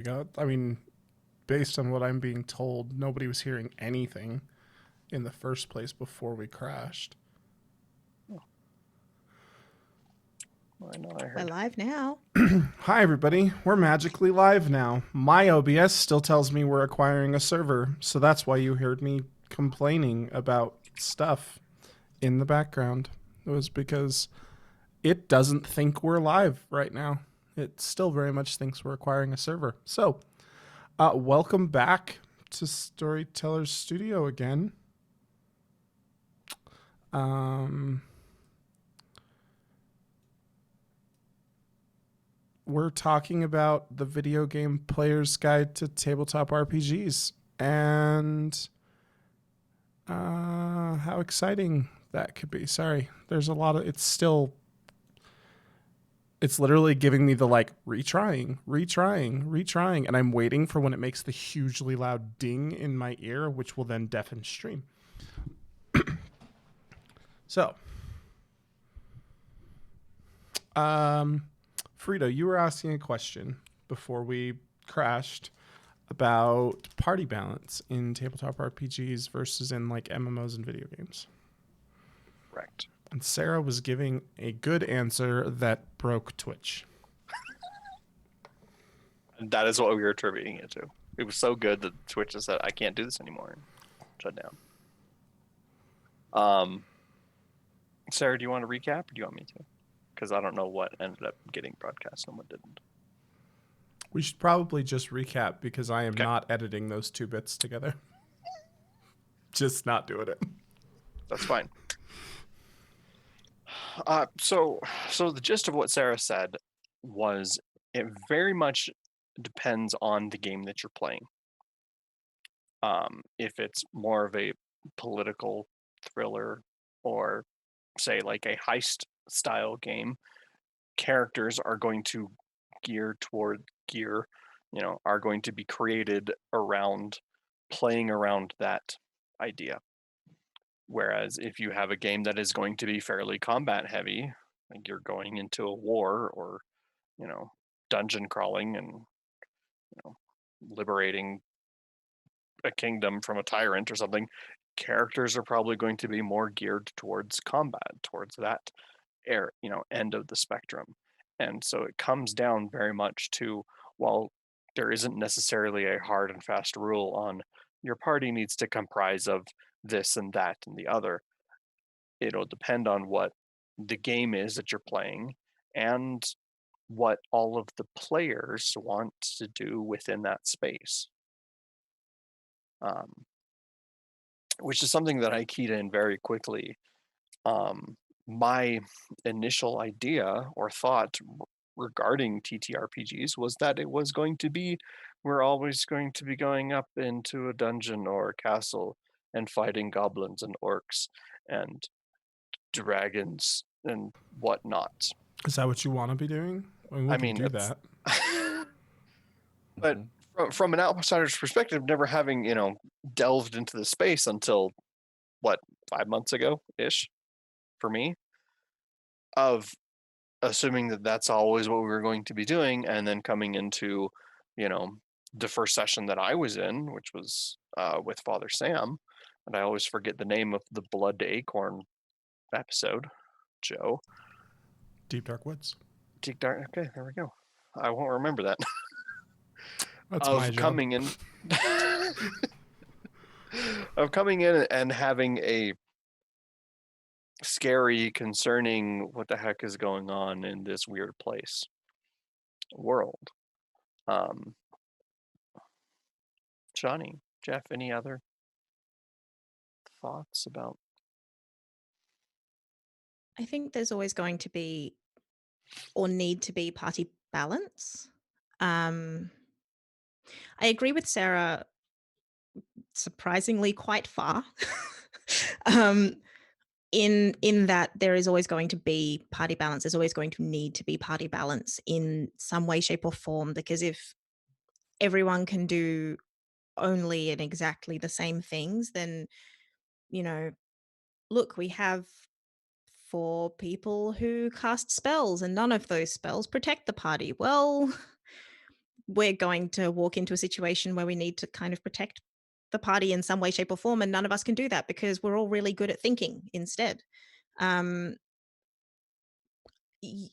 I mean, based on what I'm being told, nobody was hearing anything in the first place before we crashed. I know I We're heard. live now. Hi, everybody. We're magically live now. My OBS still tells me we're acquiring a server, so that's why you heard me complaining about stuff in the background. It was because it doesn't think we're live right now. It still very much thinks we're acquiring a server. So, welcome back to Storyteller's Studio again. We're talking about the video game player's guide to tabletop RPGs and how exciting that could be. Sorry, there's a lot of it's literally giving me the like retrying, and I'm waiting for when it makes the hugely loud ding in my ear, which will then deafen stream. So, Frito, you were asking a question before we crashed about party balance in tabletop RPGs versus in like MMOs and video games. Correct. And Sarah was giving a good answer that broke Twitch. And that is what we were attributing it to. It was so good that Twitch just said, I can't do this anymore, and shut down. Sarah, do you want to recap, or do you want me to? Because I don't know what ended up getting broadcast and what didn't. We should probably just recap because I am not editing those two bits together. Just not doing it. That's fine. So the gist of what Sarah said was it very much depends on the game that you're playing. If it's more of a political thriller or say like a heist style game, characters are going to are going to be created around playing around that idea. Whereas if you have a game that is going to be fairly combat heavy, like you're going into a war or, dungeon crawling and, liberating a kingdom from a tyrant or something, characters are probably going to be more geared towards combat, towards that end of the spectrum. And so it comes down very much to, while there isn't necessarily a hard and fast rule on your party needs to comprise of this and that and the other, it'll depend on what the game is that you're playing and what all of the players want to do within that space. Which is something that I keyed in very quickly. My initial idea or thought regarding TTRPGs was that it was going to be, we're always going to be going up into a dungeon or a castle and fighting goblins and orcs and dragons and whatnot. Is that what you want to be doing? We can do that. But from an outsider's perspective, never having, delved into the space until, 5 months ago-ish, for me, of assuming that that's always what we were going to be doing, and then coming into, the first session that I was in, which was with Father Sam, and I always forget the name of the Blood to Acorn episode, Joe. Deep Dark Woods. Deep Dark, okay, there we go. I won't remember that. That's my job. Of coming in and having a scary, concerning, what the heck is going on in this weird place world. Johnny, Jeff, any other thoughts about? I think there's always going to be or need to be party balance. I agree with Sarah surprisingly quite far. In that there is always going to be party balance. There's always going to need to be party balance in some way, shape, or form, because if everyone can do only and exactly the same things, then, look, we have 4 people who cast spells and none of those spells protect the party. Well, we're going to walk into a situation where we need to kind of protect the party in some way, shape, or form, and none of us can do that because we're all really good at thinking instead. Um, y-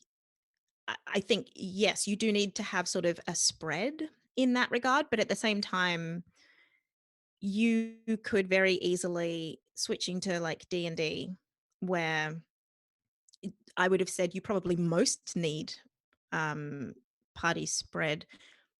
I think, yes, you do need to have sort of a spread in that regard, but at the same time, you could very easily switching to like D&D, where I would have said you probably most need um, party spread.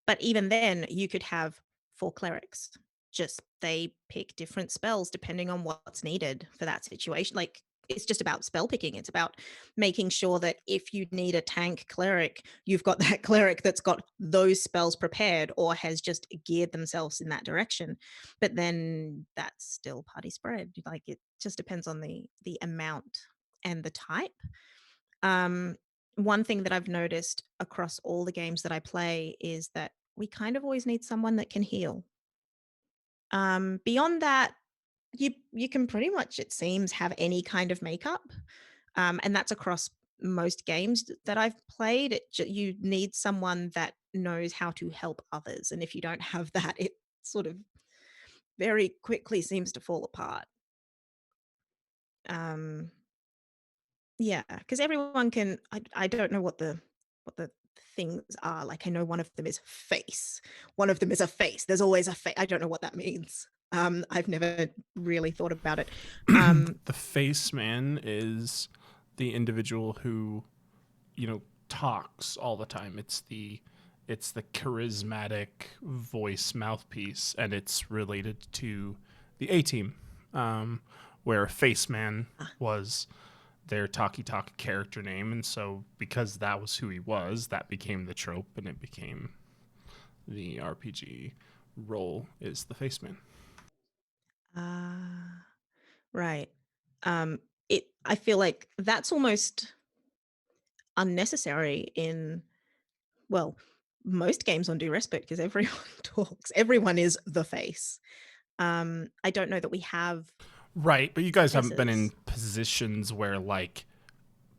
But even then, you could have 4 clerics. Just they pick different spells depending on what's needed for that situation. Like, it's just about spell picking. It's about making sure that if you need a tank cleric, you've got that cleric that's got those spells prepared or has just geared themselves in that direction. But then that's still party spread. Like, it just depends on the amount and the type. Um, one thing that I've noticed across all the games that I play is that we kind of always need someone that can heal. Beyond that, you can pretty much, it seems, have any kind of makeup, and that's across most games that I've played. You need someone that knows how to help others, and if you don't have that, it sort of very quickly seems to fall apart. Um, Yeah, because everyone can I don't know what the things are, like, I know one of them is face. One of them is a face. There's always a face. I don't know what that means. I've never really thought about it. The face man is the individual who, talks all the time. It's the charismatic voice mouthpiece, and it's related to the A team, where face man Ah, was their talkie talk character name, and so because that was who he was, that became the trope, and it became the RPG role is the face man. ah, right. Um, I feel like that's almost unnecessary in, well, most games on Do Respite because everyone talks. Everyone is the face. I don't know that we have Right, but you guys haven't been in faces. positions where like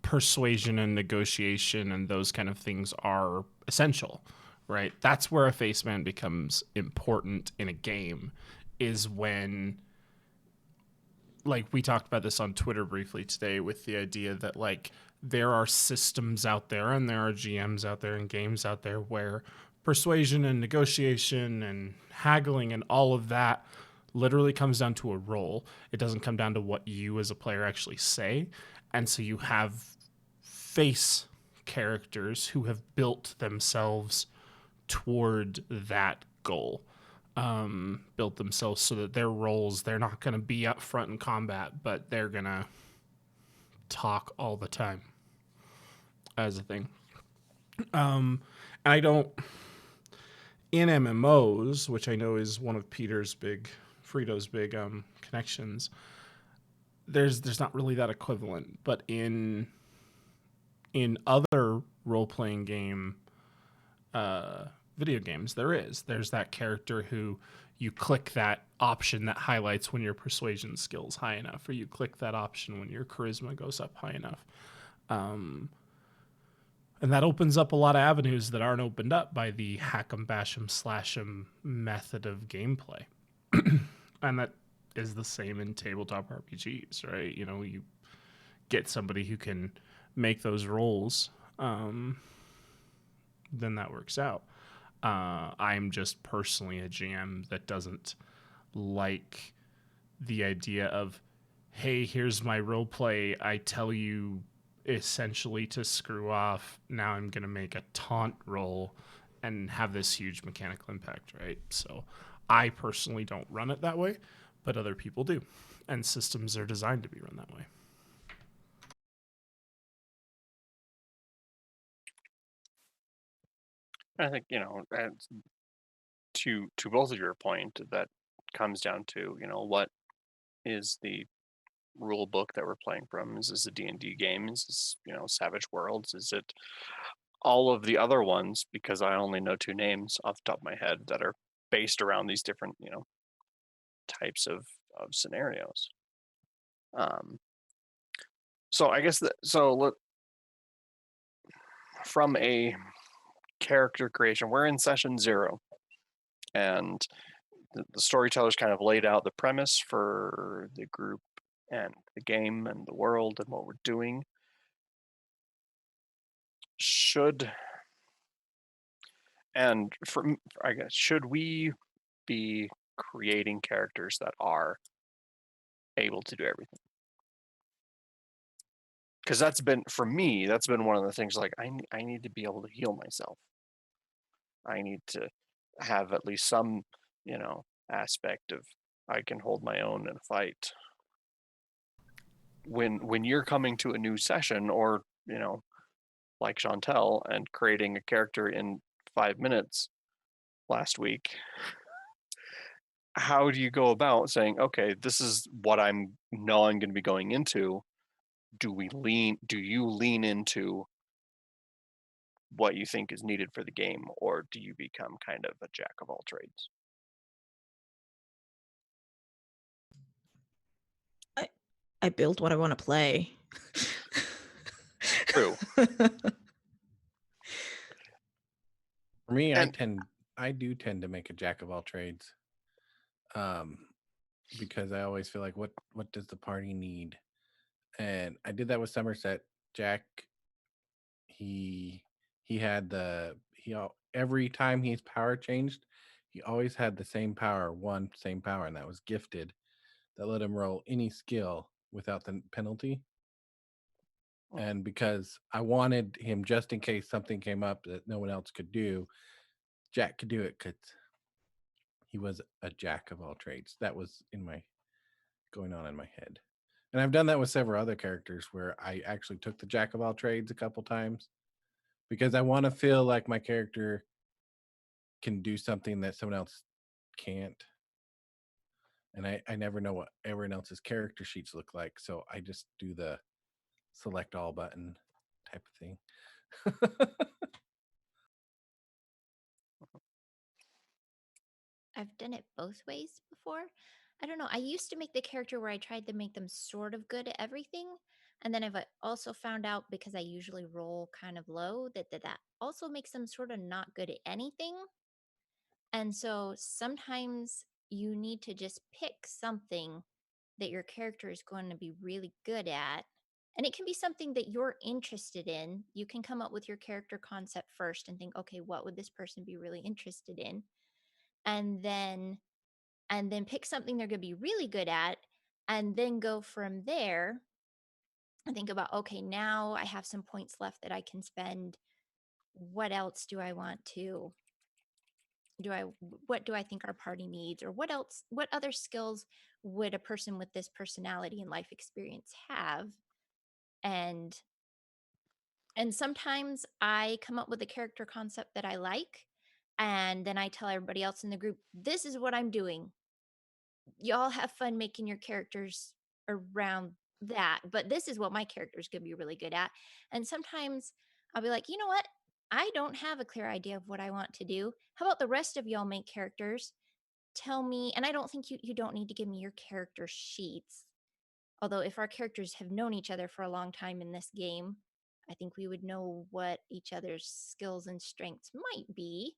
persuasion and negotiation and those kind of things are essential, right? That's where a face man becomes important in a game, is when, like, we talked about this on Twitter briefly today, with the idea that like there are systems out there and there are GMs out there and games out there where persuasion and negotiation and haggling and all of that literally comes down to a roll. It doesn't come down to what you as a player actually say. And so you have face characters who have built themselves toward that goal, built themselves so that their roles, they're not going to be up front in combat, but they're going to talk all the time as a thing. And I don't, in MMOs, which I know is one of Frito's big connections, there's not really that equivalent, but in other role playing game video games, there's that character who you click that option that highlights when your persuasion skills high enough, or you click that option when your charisma goes up high enough, and that opens up a lot of avenues that aren't opened up by the hack 'em bash 'em slash 'em method of gameplay. And that is the same in tabletop RPGs, right? You get somebody who can make those rolls, then that works out. I'm just personally a GM that doesn't like the idea of, hey, here's my role play. I tell you essentially to screw off. Now I'm going to make a taunt roll and have this huge mechanical impact, right? So I personally don't run it that way, but other people do. And systems are designed to be run that way. I think, and to both of your point, that comes down to, what is the rule book that we're playing from? Is this a D&D game? Is this, Savage Worlds? Is it all of the other ones? Because I only know 2 names off the top of my head that are based around these different, types of scenarios. So I guess from a character creation. We're in session 0, and the storyteller's kind of laid out the premise for the group and the game and the world and what we're doing. I guess, should we be creating characters that are able to do everything? Because that's been, for me, that's been one of the things, like, I need to be able to heal myself. I need to have at least some, aspect of I can hold my own in a fight. When you're coming to a new session, or, like Chantel, and creating a character in 5 minutes last week, how do you go about saying, okay, this is what I'm going to be going into? Do you lean into what you think is needed for the game, or do you become kind of a jack of all trades? I build what I want to play. True. For me, And I do tend to make a jack of all trades. Because I always feel like what does the party need? And I did that with Somerset. Jack, he had every time his power changed, he always had the same power, and that was gifted. That let him roll any skill without the penalty. And because I wanted him, just in case something came up that no one else could do, Jack could do it because he was a jack of all trades. That was going on in my head. And I've done that with several other characters where I actually took the jack of all trades a couple times because I want to feel like my character can do something that someone else can't. And I never know what everyone else's character sheets look like. So I just do the select all button type of thing. I've done it both ways before. I don't know. I used to make the character where I tried to make them sort of good at everything. And then I've also found out, because I usually roll kind of low, that also makes them sort of not good at anything. And so sometimes you need to just pick something that your character is going to be really good at. And it can be something that you're interested in. You can come up with your character concept first and think, okay, what would this person be really interested in? And then pick something they're going to be really good at, and then go from there and think about, okay, now I have some points left that I can spend. What else do I want to what do I think our party needs, or what other skills would a person with this personality and life experience have? And sometimes I come up with a character concept that I like, and then I tell everybody else in the group, this is what I'm doing. Y'all have fun making your characters around that, but this is what my character is going to be really good at. And sometimes I'll be like, you know what, I don't have a clear idea of what I want to do. How about the rest of y'all make characters? Tell me. And I don't think you don't need to give me your character sheets, although if our characters have known each other for a long time in this game, I think we would know what each other's skills and strengths might be.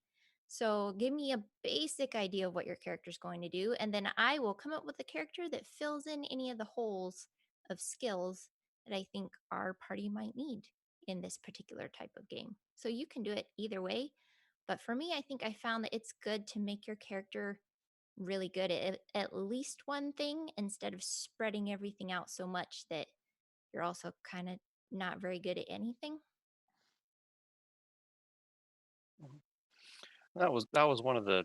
So give me a basic idea of what your character is going to do, and then I will come up with a character that fills in any of the holes of skills that I think our party might need in this particular type of game. So you can do it either way. But for me, I think I found that it's good to make your character really good at least one thing, instead of spreading everything out so much that you're also kind of not very good at anything. that was one of the,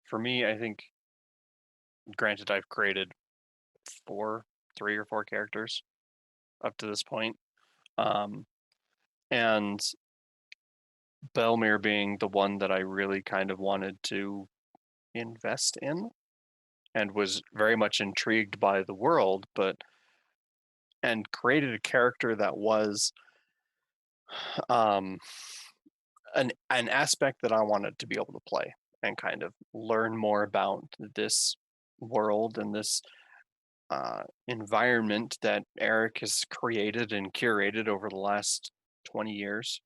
for me, I think, granted, I've created 3 or 4 characters up to this point. And Belmere being the one that I really kind of wanted to invest in, and was very much intrigued by the world, and created a character that was um, an aspect that I wanted to be able to play and kind of learn more about this world and this environment that Eric has created and curated over the last 20 years.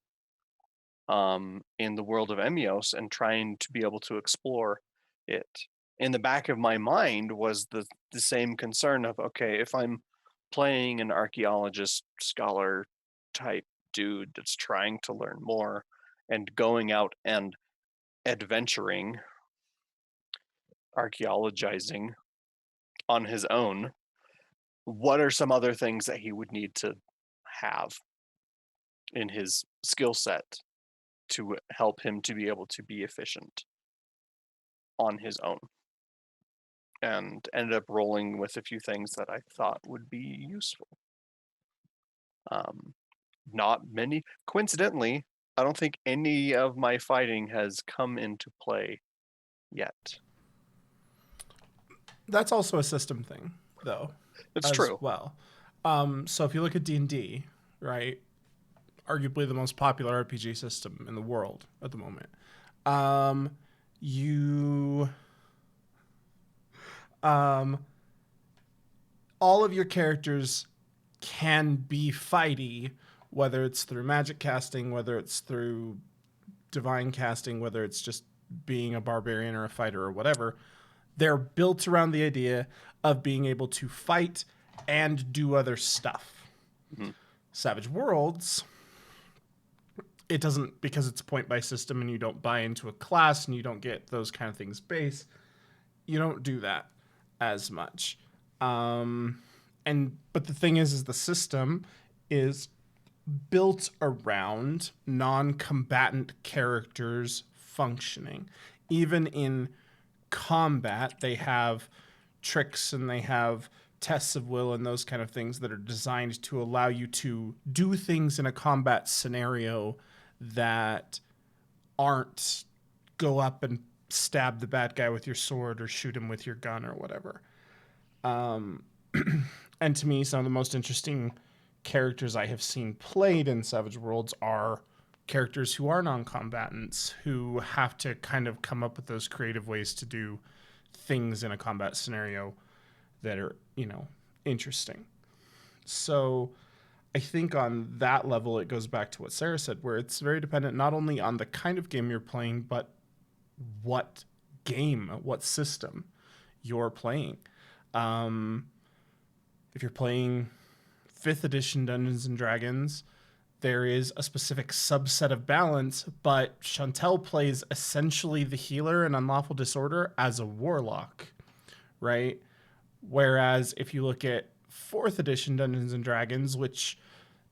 in the world of Emios and trying to be able to explore it. In the back of my mind was the same concern of, okay, if I'm playing an archaeologist scholar type dude that's trying to learn more and going out and adventuring, archaeologizing on his own, what are some other things that he would need to have in his skill set to help him to be able to be efficient on his own? And ended up rolling with a few things that I thought would be useful. Not many. Coincidentally, I don't think any of my fighting has come into play yet. That's also a system thing, though. It's as true. well. So if you look at D&D, right, arguably the most popular RPG system in the world at the moment, all of your characters can be fighty, whether it's through magic casting, whether it's through divine casting, whether it's just being a barbarian or a fighter or whatever. They're built around the idea of being able to fight and do other stuff. Mm-hmm. Savage Worlds, it doesn't, because it's a point-based system and you don't buy into a class and you don't get those kind of things base, you don't do that as much. But the thing is the system is built around non-combatant characters functioning. Even in combat, they have tricks and they have tests of will and those kind of things that are designed to allow you to do things in a combat scenario that aren't go up and stab the bad guy with your sword or shoot him with your gun or whatever. And to me, some of the most interesting characters I have seen played in Savage Worlds are characters who are non-combatants, who have to kind of come up with those creative ways to do things in a combat scenario that are, interesting. So I think on that level, it goes back to what Sarah said, where it's very dependent not only on the kind of game you're playing, but what system you're playing. If you're playing 5th edition Dungeons and Dragons, there is a specific subset of balance, but Chantel plays essentially the healer in Unlawful Disorder as a warlock, right? Whereas if you look at 4th edition Dungeons and Dragons, which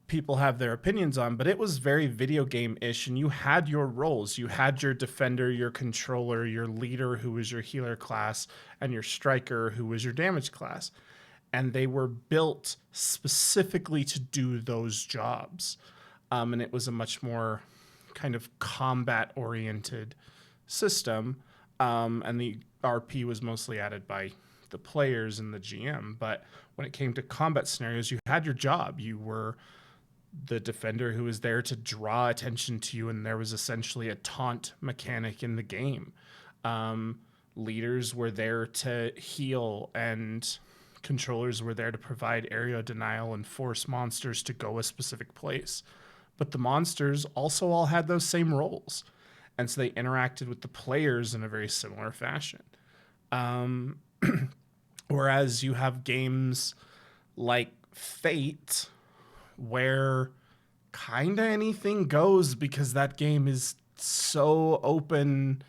people have their opinions on, but it was very video game-ish, and you had your roles. You had your defender, your controller, your leader, who was your healer class, and your striker, who was your damage class. And they were built specifically to do those jobs. And it was a much more kind of combat-oriented system. And the RP was mostly added by the players and the GM. But when it came to combat scenarios, you had your job. You were the defender who was there to draw attention to you, and there was essentially a taunt mechanic in the game. Leaders were there to heal, and controllers were there to provide area denial and force monsters to go a specific place. But the monsters also all had those same roles, and so they interacted with the players in a very similar fashion. Whereas you have games like Fate, where kind of anything goes, because that game is so open,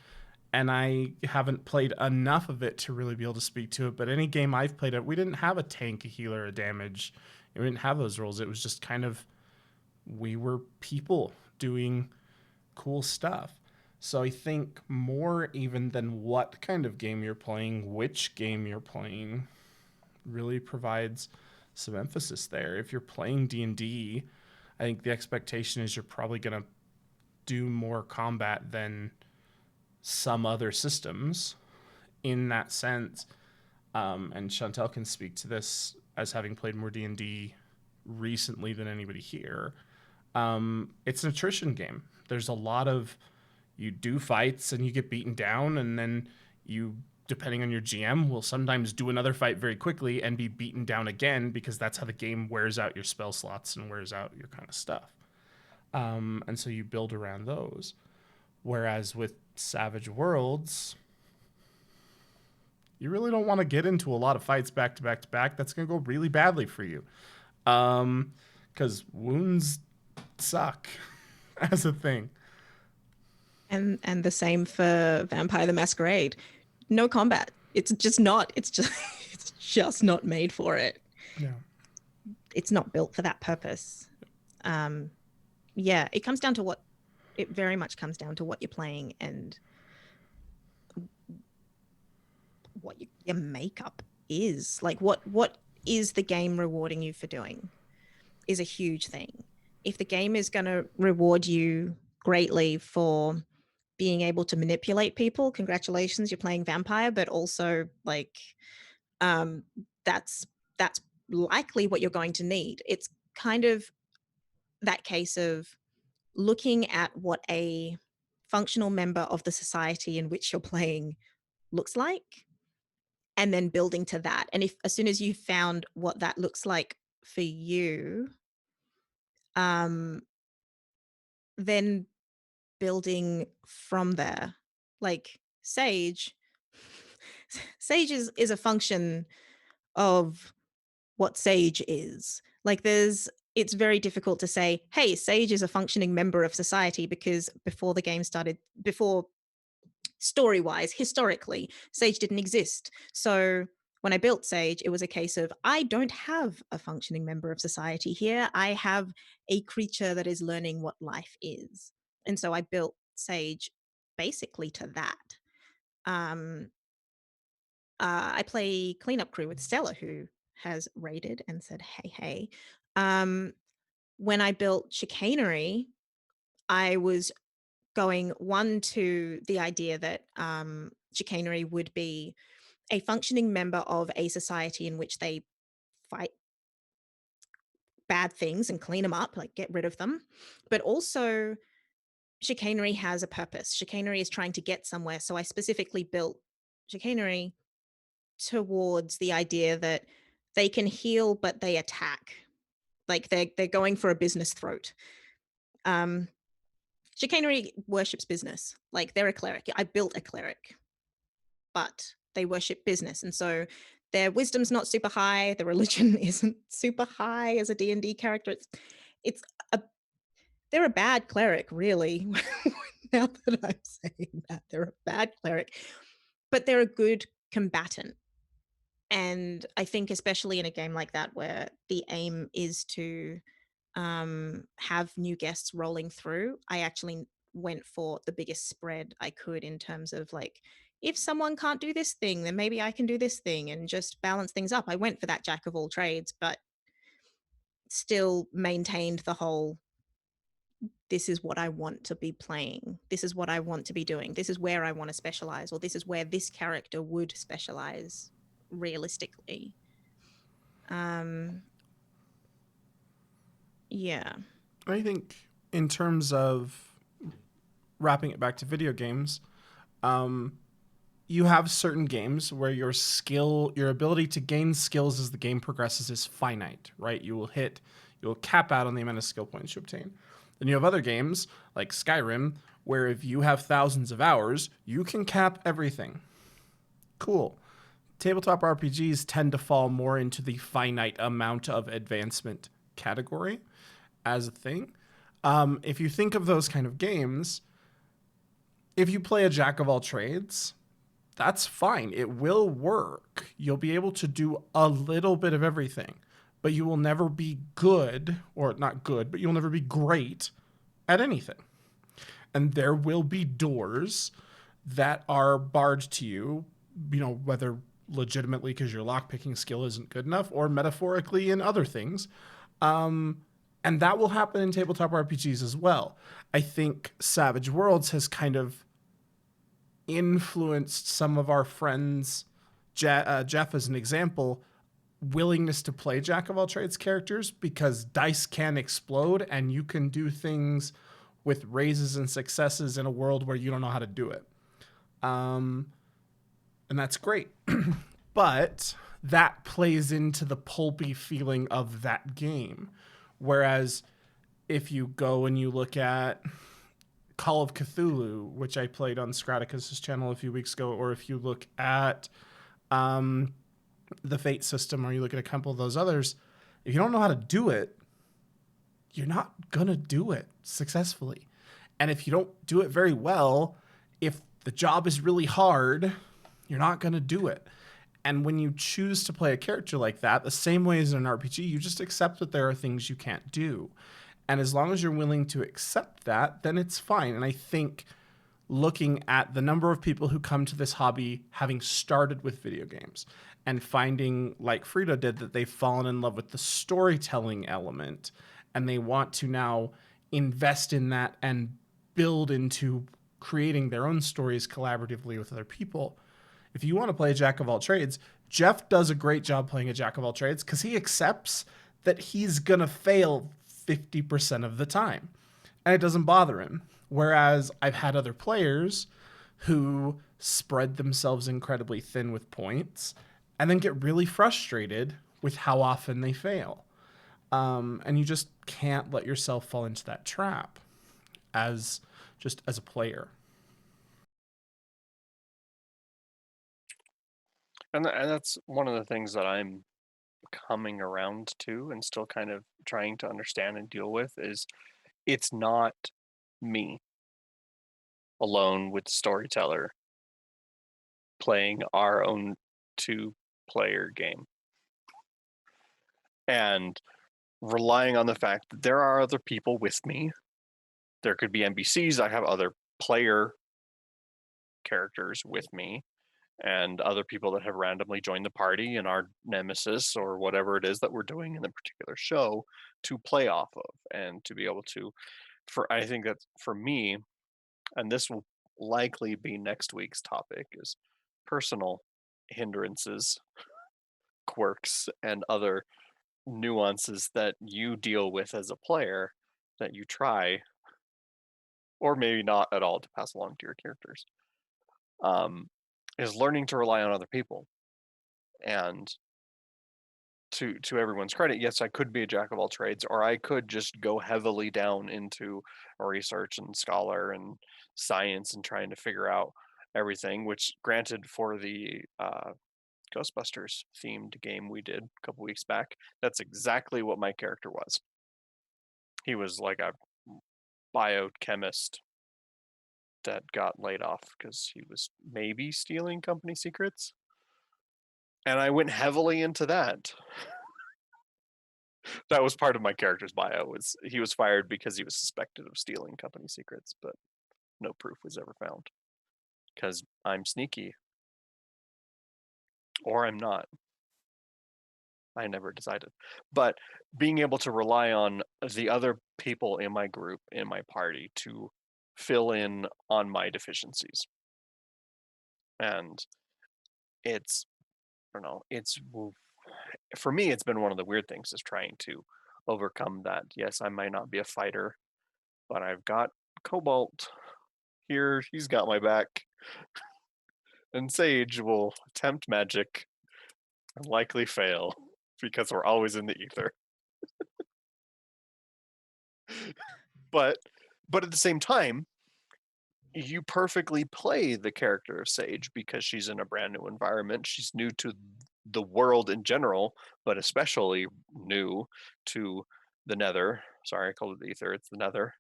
and I haven't played enough of it to really be able to speak to it. But any game I've played we didn't have a tank, a healer, a damage. We didn't have those roles. It was just kind of, we were people doing cool stuff. So I think more even than what kind of game you're playing, which game you're playing really provides some emphasis there. If you're playing D&D, I think the expectation is you're probably going to do more combat than some other systems in that sense. And Chantel can speak to this as having played more D&D recently than anybody here. It's an attrition game. There's a lot of, you do fights and you get beaten down, and then you, depending on your GM, will sometimes do another fight very quickly and be beaten down again, because that's how the game wears out your spell slots and wears out your kind of stuff. And so you build around those. Whereas with Savage Worlds, you really don't want to get into a lot of fights back to back to back. That's going to go really badly for you. Because wounds suck as a thing. And the same for Vampire the Masquerade. No combat. It's just not. It's just not made for it. Yeah. It's not built for that purpose. Yeah, it comes down to what. It very much comes down to what you're playing and what your makeup is. Like what is the game rewarding you for doing is a huge thing. If the game is going to reward you greatly for being able to manipulate people, congratulations, you're playing vampire. But also, like, that's likely what you're going to need. It's kind of that case of looking at what a functional member of the society in which you're playing looks like, and then building to that. And if as soon as you found what that looks like for you, then building from there. Like Sage is a function of what Sage is. Like it's very difficult to say, hey, Sage is a functioning member of society, because before the game started, before story-wise, historically, Sage didn't exist. So when I built Sage, it was a case of, I don't have a functioning member of society here. I have a creature that is learning what life is. And so I built Sage basically to that. I play Cleanup Crew with Stella, who has raided and said, hey. When I built Chicanery, I was going to the idea that chicanery would be a functioning member of a society in which they fight bad things and clean them up, like get rid of them. But also, chicanery has a purpose. Chicanery is trying to get somewhere. So I specifically built chicanery towards the idea that they can heal, but they attack. Like they're going for a business throat. Chicanery worships business. Like they're a cleric. I built a cleric, but they worship business. And so their wisdom's not super high. The religion isn't super high as a D&D character. They're a bad cleric, really. Now that I'm saying that, they're a bad cleric, but they're a good combatant. And I think especially in a game like that, where the aim is to have new guests rolling through, I actually went for the biggest spread I could in terms of, like, if someone can't do this thing, then maybe I can do this thing, and just balance things up. I went for that jack of all trades, but still maintained the whole, this is what I want to be playing. This is what I want to be doing. This is where I want to specialize, or this is where this character would specialize realistically. Yeah. I think in terms of wrapping it back to video games, you have certain games where your ability to gain skills as the game progresses is finite, right? You'll cap out on the amount of skill points you obtain. Then you have other games like Skyrim, where if you have thousands of hours, you can cap everything. Cool. Tabletop RPGs tend to fall more into the finite amount of advancement category as a thing. If you think of those kind of games, if you play a jack of all trades, that's fine. It will work. You'll be able to do a little bit of everything, but you will never be good, or not good, but you'll never be great at anything. And there will be doors that are barred to you, whether legitimately because your lockpicking skill isn't good enough, or metaphorically in other things. And that will happen in tabletop RPGs as well. I think Savage Worlds has kind of influenced some of our friends, Jeff as an example, willingness to play jack of all trades characters, because dice can explode and you can do things with raises and successes in a world where you don't know how to do it. And that's great. But that plays into the pulpy feeling of that game. Whereas if you go and you look at Call of Cthulhu, which I played on Scraticus's channel a few weeks ago, or if you look at the Fate system, or you look at a couple of those others, if you don't know how to do it, you're not going to do it successfully. And if you don't do it very well, if the job is really hard, you're not going to do it. And when you choose to play a character like that, the same way as in an RPG, you just accept that there are things you can't do. And as long as you're willing to accept that, then it's fine. And I think looking at the number of people who come to this hobby having started with video games and finding, like Frida did, that they've fallen in love with the storytelling element and they want to now invest in that and build into creating their own stories collaboratively with other people. If you want to play a jack of all trades, Jeff does a great job playing a jack of all trades because he accepts that he's going to fail 50% of the time. And it doesn't bother him. Whereas I've had other players who spread themselves incredibly thin with points and then get really frustrated with how often they fail. And you just can't let yourself fall into that trap as a player. And that's one of the things that I'm coming around to and still kind of trying to understand and deal with is it's not me alone with Storyteller playing our own 2-player game and relying on the fact that there are other people with me. There could be NPCs. I have other player characters with me and other people that have randomly joined the party and our nemesis or whatever it is that we're doing in the particular show to play off of and to be able to, I think that for me, and this will likely be next week's topic, is personal hindrances, quirks, and other nuances that you deal with as a player that you try, or maybe not at all, to pass along to your characters, is learning to rely on other people. And to everyone's credit, yes, I could be a jack of all trades, or I could just go heavily down into research and scholar and science and trying to figure out everything, which granted for the Ghostbusters themed game we did a couple weeks back, that's exactly what my character was. He was like a biochemist that got laid off because he was maybe stealing company secrets. And I went heavily into that. That was part of my character's bio, was he was fired because he was suspected of stealing company secrets, but no proof was ever found. Because I'm sneaky. Or I'm not. I never decided. But being able to rely on the other people in my group, in my party, to fill in on my deficiencies. And it's, I don't know, it's, for me, it's been one of the weird things is trying to overcome that. Yes, I might not be a fighter, but I've got Cobalt here. He's got my back. And Sage will attempt magic and likely fail because we're always in the ether. But at the same time, you perfectly play the character of Sage because she's in a brand new environment. She's new to the world in general, but especially new to the Nether. Sorry, I called it the ether. It's the Nether.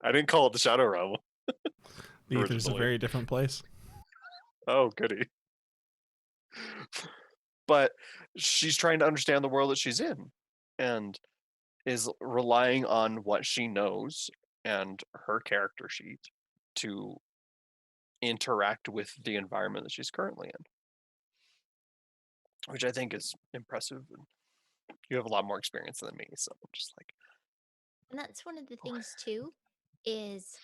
I didn't call it the Shadow Realm. The ether's a originally. very different place. Oh, goody. But she's trying to understand the world that she's in and is relying on what she knows and her character sheet to interact with the environment that she's currently in, which I think is impressive. And you have a lot more experience than me, so I'm just like, And that's one of the things too, is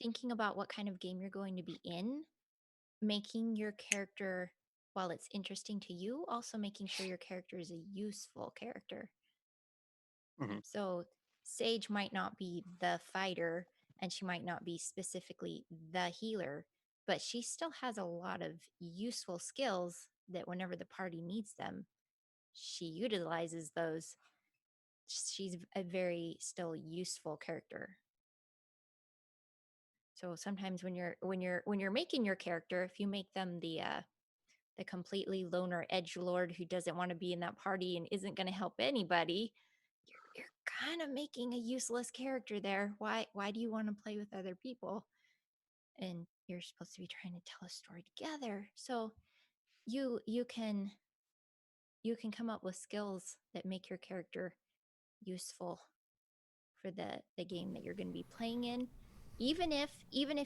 thinking about what kind of game you're going to be in, making your character, while it's interesting to you, also making sure your character is a useful character. Mhm. So Sage might not be the fighter and she might not be specifically the healer, but she still has a lot of useful skills that whenever the party needs them, she utilizes those. she's a very still useful character. So sometimes when you're making your character, if you make them the completely loner edgelord who doesn't want to be in that party and isn't going to help anybody, you're kind of making a useless character there. Why do you want to play with other people? And you're supposed to be trying to tell a story together. So you can come up with skills that make your character useful for the game that you're going to be playing in. Even if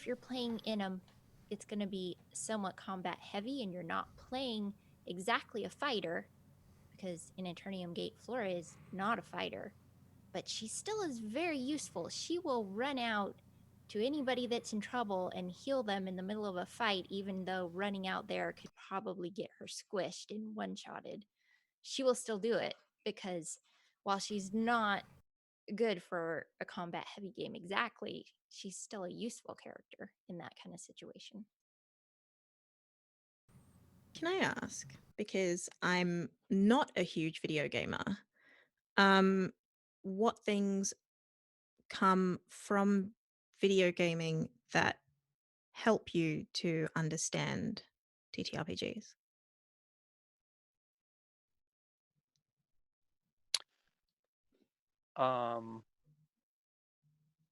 you're playing in it's going to be somewhat combat heavy and you're not playing exactly a fighter, because in Eternium Gate Flora is not a fighter, but she still is very useful. She will run out to anybody that's in trouble and heal them in the middle of a fight, even though running out there could probably get her squished and one-shotted. She will still do it, because while she's not good for a combat heavy game exactly, she's still a useful character in that kind of situation. Can I ask, because I'm not a huge video gamer, what things come from video gaming that help you to understand TTRPGs?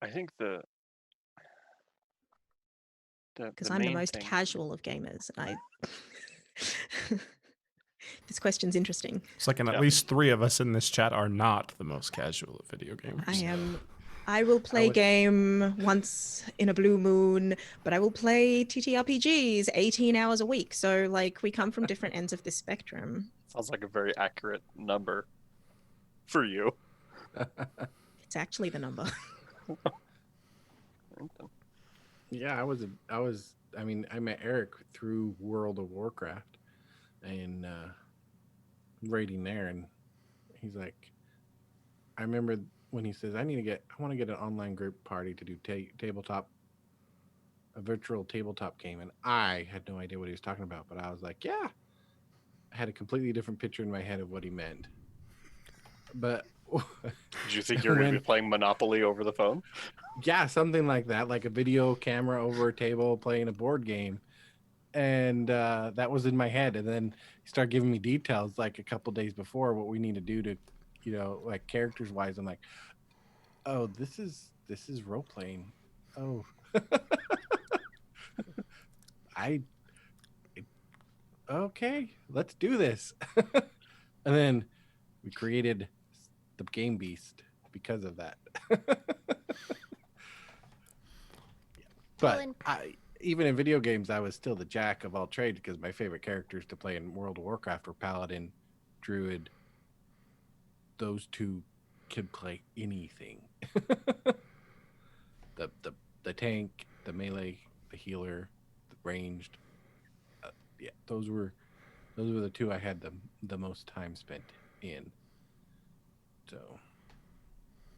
I think the Because I'm the main most thing. casual of gamers, and this question's interesting. It's like, and at Yeah. least 3 of us in this chat are not the most casual of video gamers. I will play game once in a blue moon, but I will play TTRPGs 18 hours a week. So, like, we come from different ends of this spectrum. Sounds like a very accurate number for you. It's actually the number. Yeah, I met Eric through World of Warcraft and raiding there, and he's like, I remember when he says, I want to get an online group party to do tabletop, a virtual tabletop game, and I had no idea what he was talking about, but I was like, yeah. I had a completely different picture in my head of what he meant. But Did you think you were going to be playing Monopoly over the phone? Yeah, something like that, like a video camera over a table playing a board game. And that was in my head. And then he started giving me details like a couple days before what we need to do to, like characters wise. I'm like, oh, this is role playing. Oh, okay, let's do this. And then we created the Game Beast because of that. But even in video games, I was still the jack of all trades, because my favorite characters to play in World of Warcraft were Paladin, Druid. Those two could play anything. the tank, the melee, the healer, the ranged. Yeah, those were the two I had the most time spent in. So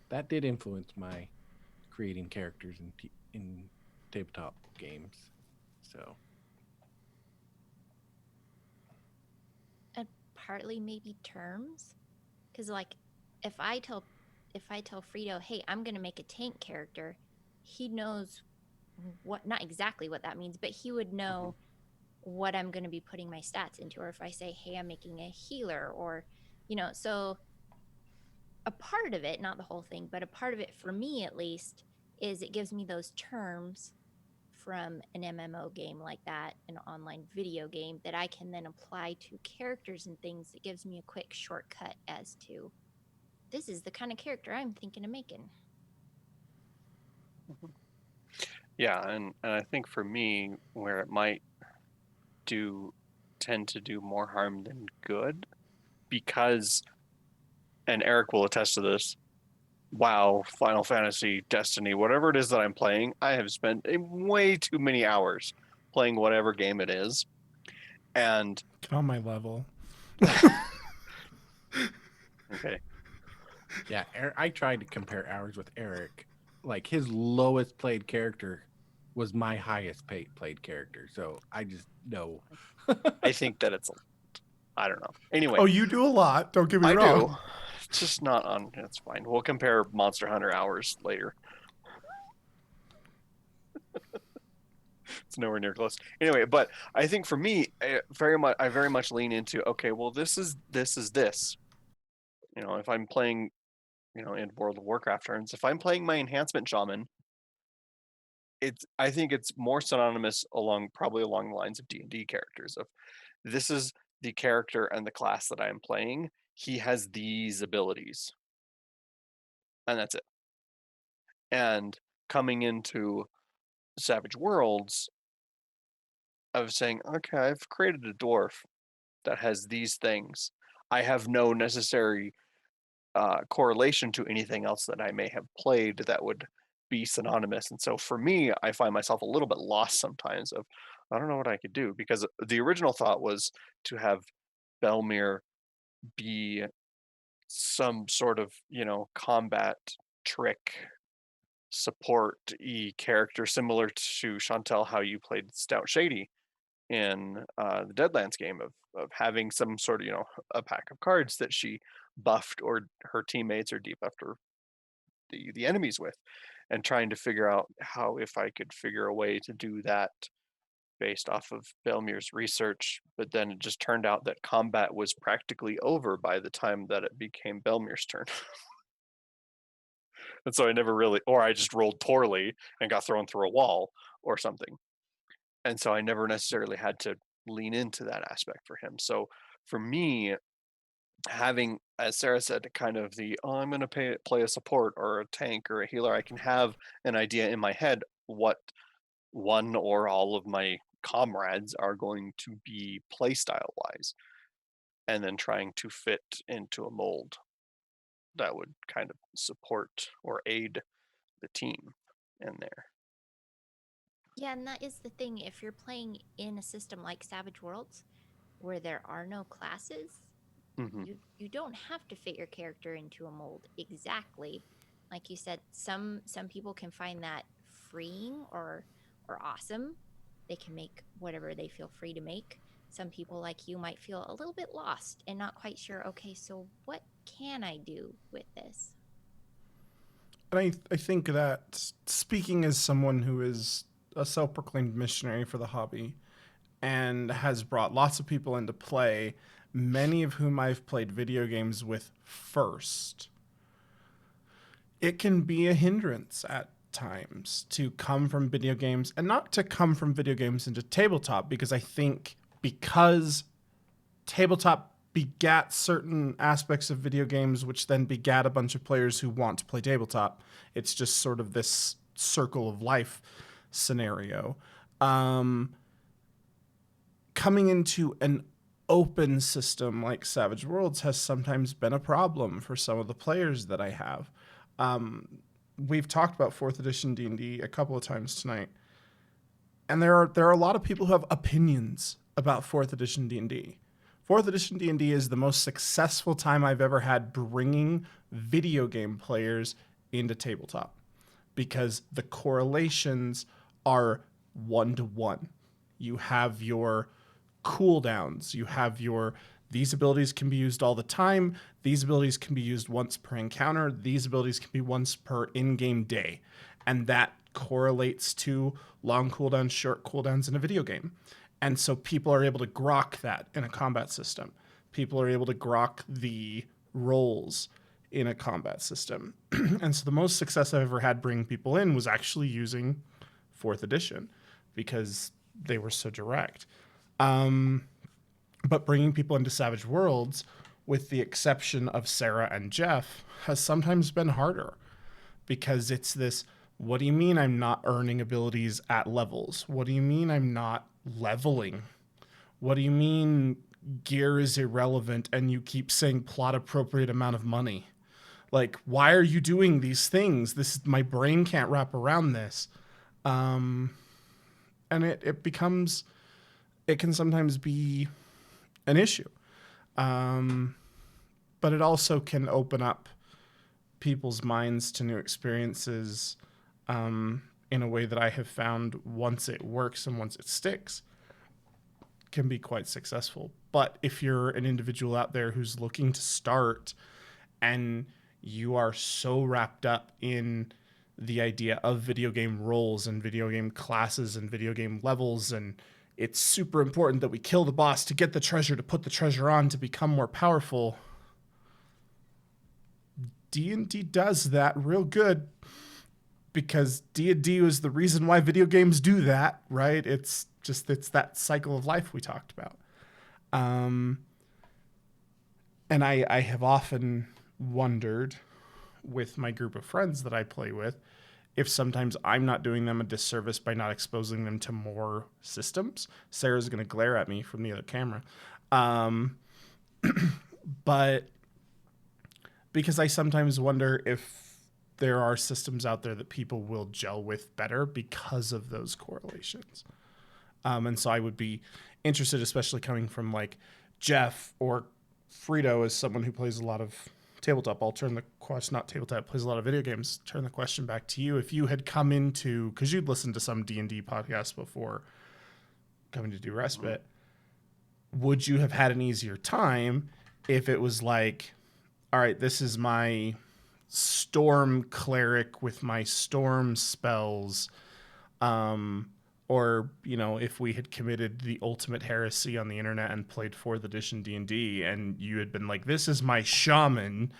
that did influence my creating characters in tabletop games. So And partly maybe terms, because like if I tell Frito, hey, I'm gonna make a tank character, he knows what, not exactly what that means, but he would know what I'm going to be putting my stats into. Or if I say, hey, I'm making a healer, or so a part of it, not the whole thing, but a part of it for me at least, is it gives me those terms from an MMO game like that, an online video game, that I can then apply to characters and things. That gives me a quick shortcut as to, this is the kind of character I'm thinking of making. Yeah, and I think for me, where it might tend to do more harm than good, because, and Eric will attest to this, WoW, Final Fantasy, Destiny, whatever it is that I'm playing, I have spent way too many hours playing whatever game it is. And Get on my level. okay. Yeah, I tried to compare hours with Eric. Like, his lowest played character was my highest played character. So I just know. I think that I don't know. Anyway. Oh, you do a lot. Don't get me I wrong. do. just not on. That's fine. We'll compare Monster Hunter hours later. It's nowhere near close. Anyway, but I think for me, I very much lean into, okay, well, this is this. You know, if I'm playing, you know, in World of Warcraft terms, if I'm playing my enhancement shaman, I think it's more synonymous probably along the lines of D&D characters. Of this is the character and the class that I am playing. He has these abilities, and that's it. And coming into Savage Worlds, I was saying, okay, I've created a dwarf that has these things. I have no necessary correlation to anything else that I may have played that would be synonymous. And so for me, I find myself a little bit lost sometimes of, I don't know what I could do, because the original thought was to have Belmir be some sort of, you know, combat trick support-y character similar to Chantel, how you played Stout Shady in the Deadlands game, of having some sort of, you know, a pack of cards that she buffed or her teammates or debuffed or the enemies with, and trying to figure out how, if I could figure a way to do that based off of Belmir's research. But then it just turned out that combat was practically over by the time that it became Belmir's turn. And so I never really, or I just rolled poorly and got thrown through a wall or something. And so I never necessarily had to lean into that aspect for him. So for me, having, as Sarah said, kind of I'm going to play a support or a tank or a healer, I can have an idea in my head what one or all of my comrades are going to be playstyle wise, and then trying to fit into a mold that would kind of support or aid the team in there. Yeah, and that is the thing. If you're playing in a system like Savage Worlds, where there are no classes, Mm-hmm. you don't have to fit your character into a mold exactly. Like you said, some people can find that freeing or awesome. They can make whatever they feel free to make. Some people like you might feel a little bit lost and not quite sure, okay, so what can I do with this? And I think that, speaking as someone who is a self-proclaimed missionary for the hobby and has brought lots of people into play, many of whom I've played video games with first, it can be a hindrance at times to come from video games, and not to come from video games into tabletop, because I think because tabletop begat certain aspects of video games, which then begat a bunch of players who want to play tabletop. It's just sort of this circle of life scenario. Coming into an open system like Savage Worlds has sometimes been a problem for some of the players that I have. We've talked about 4th edition D&D a couple of times tonight, and there are a lot of people who have opinions about 4th edition D&D. 4th edition D&D is the most successful time I've ever had bringing video game players into tabletop, because the correlations are 1-to-1. You have your cooldowns. You have these abilities can be used all the time. These abilities can be used once per encounter. These abilities can be once per in-game day. And that correlates to long cooldowns, short cooldowns in a video game. And so people are able to grok that in a combat system. People are able to grok the roles in a combat system. And so the most success I've ever had bringing people in was actually using 4th edition, because they were so direct. But bringing people into Savage Worlds, with the exception of Sarah and Jeff, has sometimes been harder, because it's this, what do you mean I'm not earning abilities at levels? What do you mean I'm not leveling? What do you mean gear is irrelevant and you keep saying plot appropriate amount of money? Like, why are you doing these things? My brain can't wrap around this. And it can sometimes be an issue. But it also can open up people's minds to new experiences in a way that I have found, once it works and once it sticks, can be quite successful. But if you're an individual out there who's looking to start and you are so wrapped up in the idea of video game roles and video game classes and video game levels, and it's super important that we kill the boss to get the treasure, to put the treasure on, to become more powerful. D&D does that real good, because D&D was the reason why video games do that, right? It's that cycle of life we talked about. And I have often wondered with my group of friends that I play with if sometimes I'm not doing them a disservice by not exposing them to more systems. Sarah's going to glare at me from the other camera. But because I sometimes wonder if there are systems out there that people will gel with better because of those correlations. And so I would be interested, especially coming from like Jeff or Frito, as someone who plays a lot of tabletop. I'll turn the question, not tabletop, plays a lot of video games. Turn the question back to you. If you had come into, because you'd listened to some D&D podcasts before coming to do Respite, would you have had an easier time if it was like, all right, this is my storm cleric with my storm spells, or, you know, if we had committed the ultimate heresy on the internet and played 4th edition D&D, and you had been like, this is my shaman,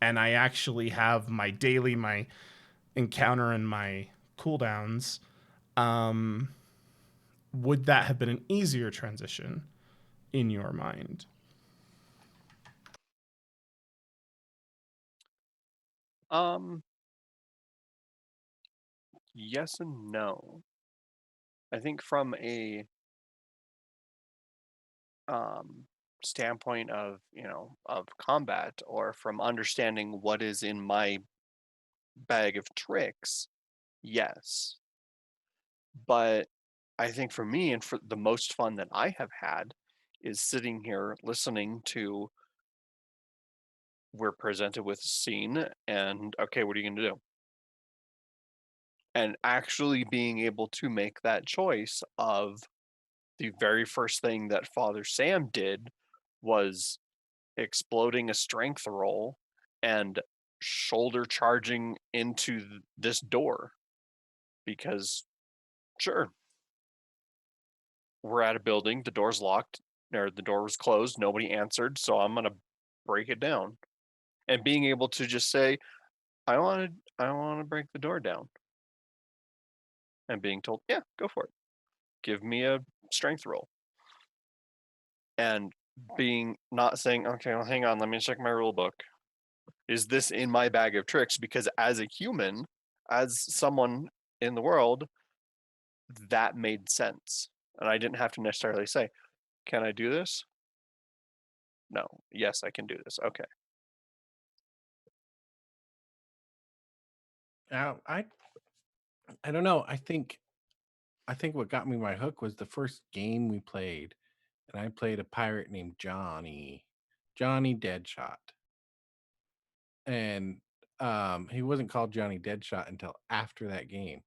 and I actually have my daily, my encounter, and my cooldowns, would that have been an easier transition in your mind? Yes and no. I think from a standpoint of, of combat, or from understanding what is in my bag of tricks, yes. But I think for me, and for the most fun that I have had, is sitting here listening to, we're presented with a scene, and okay, what are you going to do? And actually being able to make that choice of, the very first thing that Father Sam did was exploding a strength roll and shoulder charging into this door, because sure, we're at a building, the door's locked, or the door was closed, nobody answered, so I'm gonna break it down. And being able to just say, I want to break the door down, and being told, yeah, go for it, give me a strength roll, and being not saying, okay, well, hang on, let me check my rule book. Is this in my bag of tricks? Because as a human, as someone in the world, that made sense. And I didn't have to necessarily say, can I do this? No. Yes, I can do this. Okay. Now, I don't know. I think what got me my hook was the first game we played, and I played a pirate named Johnny Deadshot, and he wasn't called Johnny Deadshot until after that game.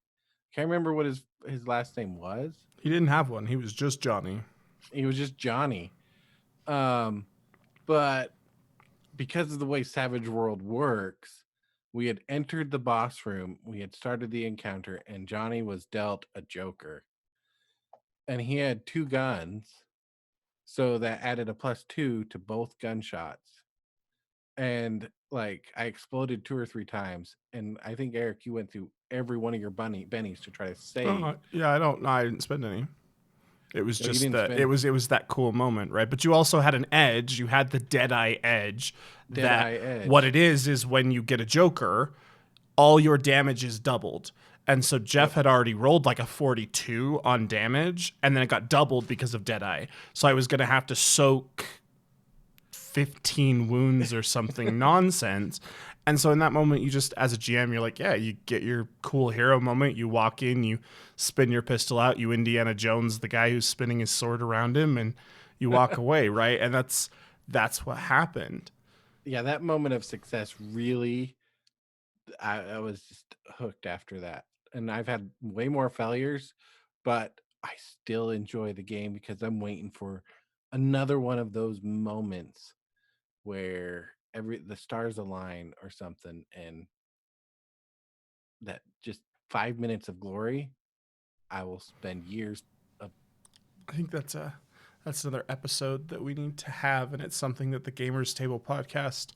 Can't remember what his last name was. He didn't have one. He was just Johnny. He was just Johnny. But because of the way Savage World works, we had entered the boss room, we had started the encounter, and Johnny was dealt a joker. And he had 2 guns, so that added a +2 to both gunshots. And like I exploded 2 or 3 times, and I think Eric, you went through every one of your bennies to try to save. Yeah, I didn't spend any. It was No, you just didn't that spend- it was that cool moment, right? But you also had an edge. You had the Deadeye edge. Deadeye edge. What it is when you get a Joker, all your damage is doubled. And so Jeff had already rolled like a 42 on damage, and then it got doubled because of Deadeye. So I was going to have to soak 15 wounds or something nonsense. And so in that moment, you just, as a GM, you're like, yeah, you get your cool hero moment. You walk in, you spin your pistol out, you Indiana Jones the guy who's spinning his sword around him, and you walk away, right? And that's what happened. Yeah, that moment of success really, I was just hooked after that. And I've had way more failures, but I still enjoy the game because I'm waiting for another one of those moments where the stars align or something, and that just 5 minutes of glory, I will spend years of. I think that's another episode that we need to have, and it's something that the Gamers Table podcast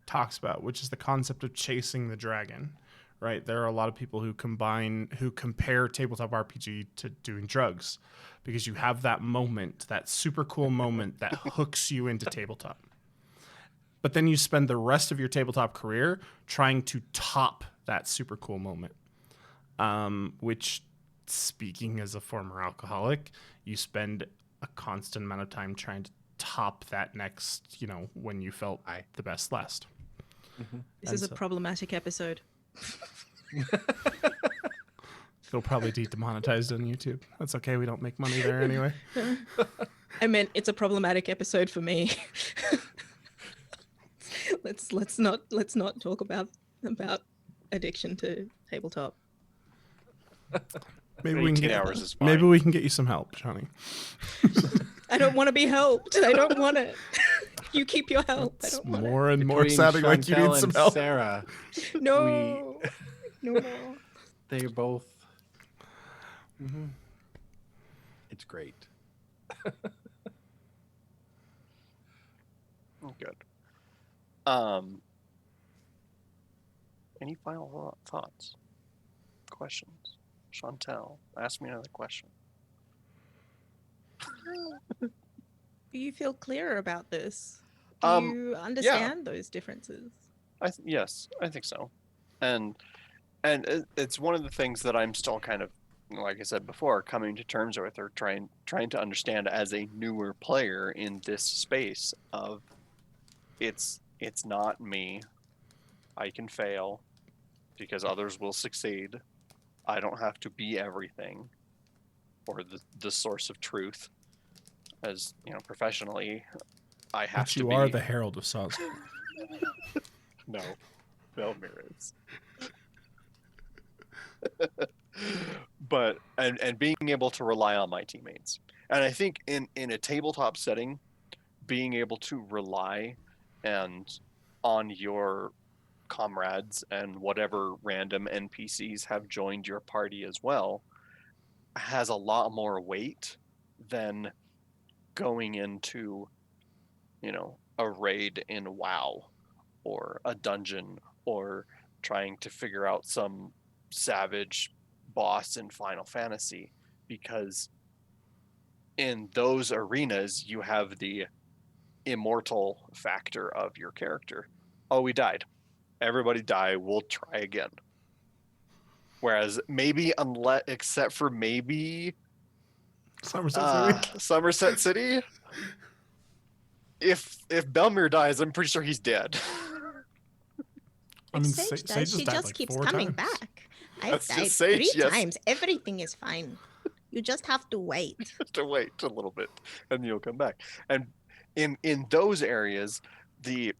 talks about, which is the concept of chasing the dragon. Right? There are a lot of people who compare tabletop RPG to doing drugs, because you have that moment, that super cool moment that hooks you into tabletop. But then you spend the rest of your tabletop career trying to top that super cool moment. Which, speaking as a former alcoholic, you spend a constant amount of time trying to top that next, when you felt the best last. This is a problematic episode. It'll probably be demonetized on YouTube. That's okay. We don't make money there anyway. I meant it's a problematic episode for me. let's not talk about addiction to tabletop. Maybe we can 18 get hours is fine. Maybe we can get you some help, Johnny. I don't want to be helped. I don't want it. You keep your help. I don't want more and more Between sounding like you Chantel need some and help. Sarah, it. No. No. they're both. It's great. Good. Any final thoughts? Questions? Chantel, ask me another question. Do you feel clearer about this? Do you understand those differences? Yes, I think so. And it's one of the things that I'm still kind of, like I said before, coming to terms with, or trying to understand as a newer player in this space of it's not me. I can fail because others will succeed. I don't have to be everything or the source of truth. As professionally, I have But to you be. are the herald of Salisbury. No, Belmir is. But and being able to rely on my teammates, and I think in a tabletop setting, being able to rely on your comrades and whatever random NPCs have joined your party as well has a lot more weight than going into a raid in WoW or a dungeon or trying to figure out some savage boss in Final Fantasy, because in those arenas you have the immortal factor of your character. Oh, we died. Everybody die. We'll try again. Whereas maybe, except for maybe Somerset City, if Belmir dies, I'm pretty sure he's dead. I mean, Sage Sage she died just like keeps 4 coming times. back. I've That's died just Sage, 3 yes. times. Everything is fine. You just have to wait. Just to wait a little bit, and you'll come back. And in those areas, the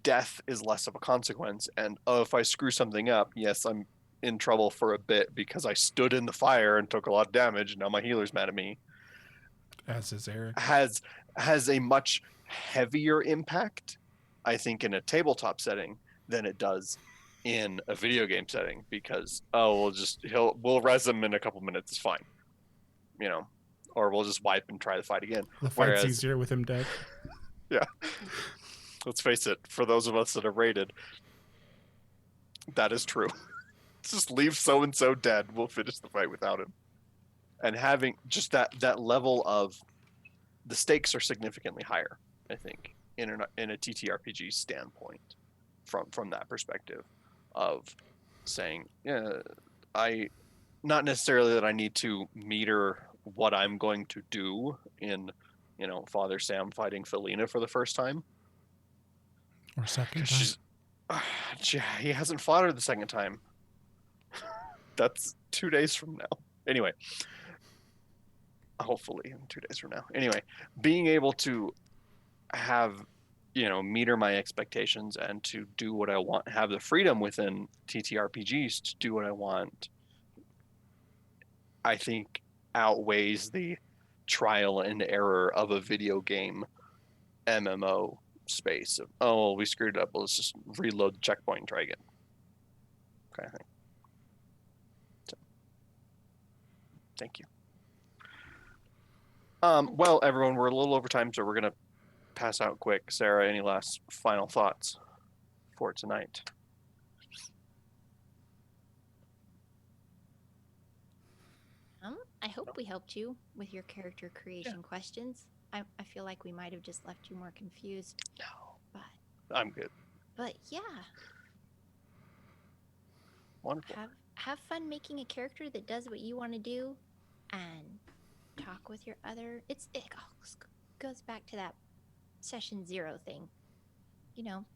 death is less of a consequence. And if I screw something up, yes, I'm in trouble for a bit because I stood in the fire and took a lot of damage. Now my healer's mad at me. As is Eric. Has a much heavier impact, I think, in a tabletop setting than it does in a video game setting, because we'll res him in a couple minutes, it's fine, or we'll just wipe and try to fight again. The fight's easier with him dead. Yeah, let's face it, for those of us that have raided, that is true. Just leave so and so dead, we'll finish the fight without him. And having just that level of, the stakes are significantly higher, I think, in a TTRPG standpoint, from that perspective of saying, not necessarily that I need to meter what I'm going to do in, Father Sam fighting Felina for the first time. Or second time. He hasn't fought her the second time. That's 2 days from now. Anyway. Hopefully 2 days from now. Anyway, being able to have, meter my expectations and to do what I want, have the freedom within TTRPGs to do what I want, I think outweighs the trial and error of a video game MMO space of, oh, well, we screwed it up. Let's just reload the checkpoint and try again. Kind of thing. So, thank you. Well, everyone, we're a little over time, so we're going to pass out quick. Sarah, any last final thoughts for tonight? I hope we helped you with your character creation questions. I feel like we might have just left you more confused. No, but I'm good. But yeah, Wonderful. have fun making a character that does what you want to do, and talk with your other. It goes back to that session 0 thing.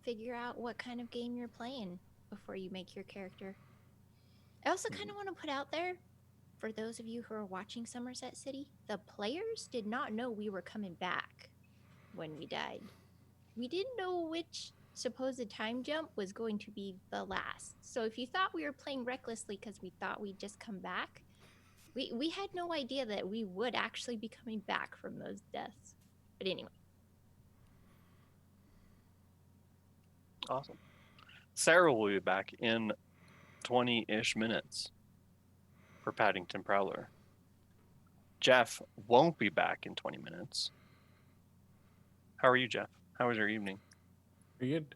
Figure out what kind of game you're playing before you make your character. I also kind of want to put out there, for those of you who are watching Somerset City, the players did not know we were coming back when we died. We didn't know which supposed time jump was going to be the last. So if you thought we were playing recklessly because we thought we'd just come back, we had no idea that we would actually be coming back from those deaths. But anyway. Awesome. Sarah will be back in 20-ish minutes for Paddington Prowler. Jeff won't be back in 20 minutes. How are you, Jeff? How was your evening? Pretty good.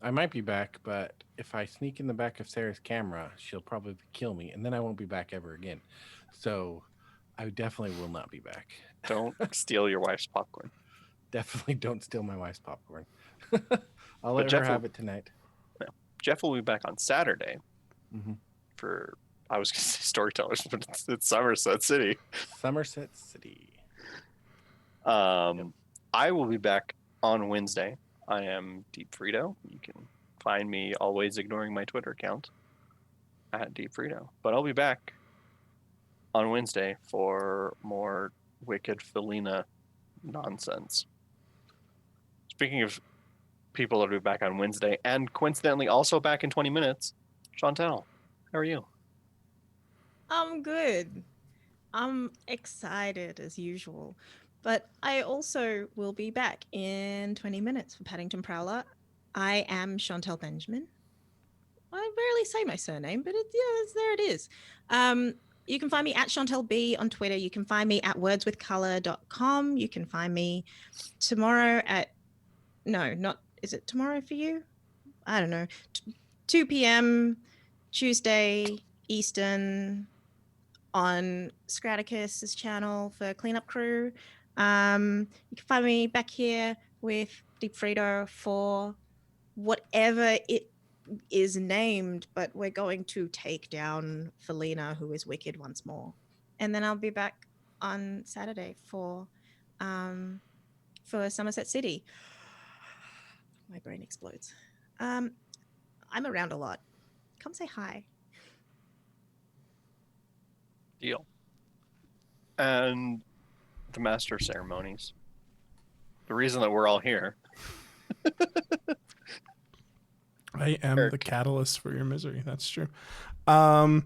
I might be back, but if I sneak in the back of Sarah's camera, she'll probably kill me, and then I won't be back ever again. So I definitely will not be back. Don't steal your wife's popcorn. Definitely don't steal my wife's popcorn. I'll But let Jeff her have will- it tonight. Jeff will be back on Saturday Mhm. for, I was going to say Storytellers, but it's Somerset City. Somerset City. I will be back on Wednesday. I am Deep Frito. You can find me always ignoring my Twitter account at Deep Frito. But I'll be back on Wednesday for more Wicked Felina nonsense. Speaking of people that will be back on Wednesday, and coincidentally also back in 20 minutes, Chantel, how are you? I'm good. I'm excited as usual. But I also will be back in 20 minutes for Paddington Prowler. I am Chantel Benjamin. I rarely say my surname, but there it is. You can find me at Chantel B on Twitter. You can find me at wordswithcolor.com. You can find me tomorrow is it tomorrow for you? I don't know. 2 p.m. Tuesday Eastern on Scraticus's channel for Cleanup Crew. You can find me back here with Deep Frito for whatever it is named, but we're going to take down Felina, who is wicked once more. And then I'll be back on Saturday for Somerset City. My brain explodes. I'm around a lot. Come say hi. Deal. And the Master of Ceremonies. The reason that we're all here. I am Eric. the catalyst for your misery. That's true. Or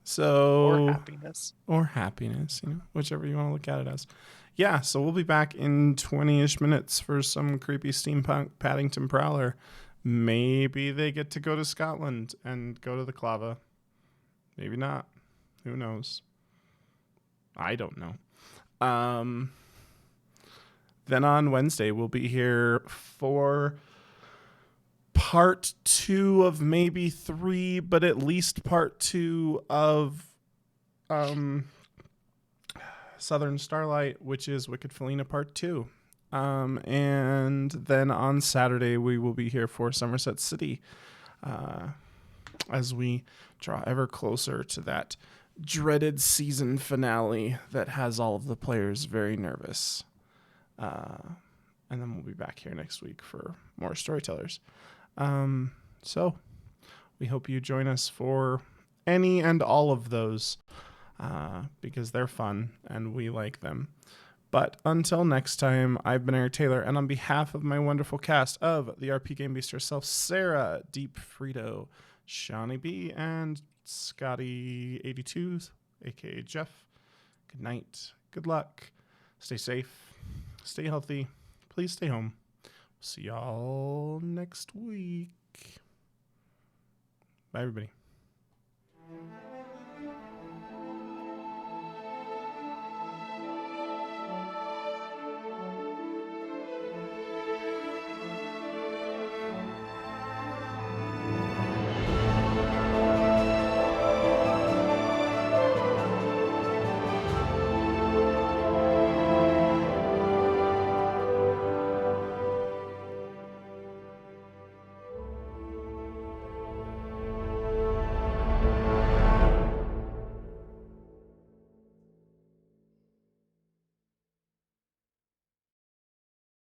So happiness. or happiness, whichever you want to look at it as. Yeah, so we'll be back in 20-ish minutes for some creepy steampunk Paddington Prowler. Maybe they get to go to Scotland and go to the Clava. Maybe not. Who knows? I don't know. Then on Wednesday, we'll be here for part 2 of maybe 3, but at least part 2 of Southern Starlight, which is Wicked Felina Part 2. And then on Saturday, we will be here for Somerset City as we draw ever closer to that dreaded season finale that has all of the players very nervous. And then we'll be back here next week for more Storytellers. So we hope you join us for any and all of those because they're fun and we like them. But until next time, I've been Eric Taylor, and on behalf of my wonderful cast of the RP Game Beast herself, Sarah, Deep Frito, Shawnee B, and Scotty82, aka Jeff, good night, good luck, stay safe, stay healthy, please stay home. See y'all next week. Bye, everybody.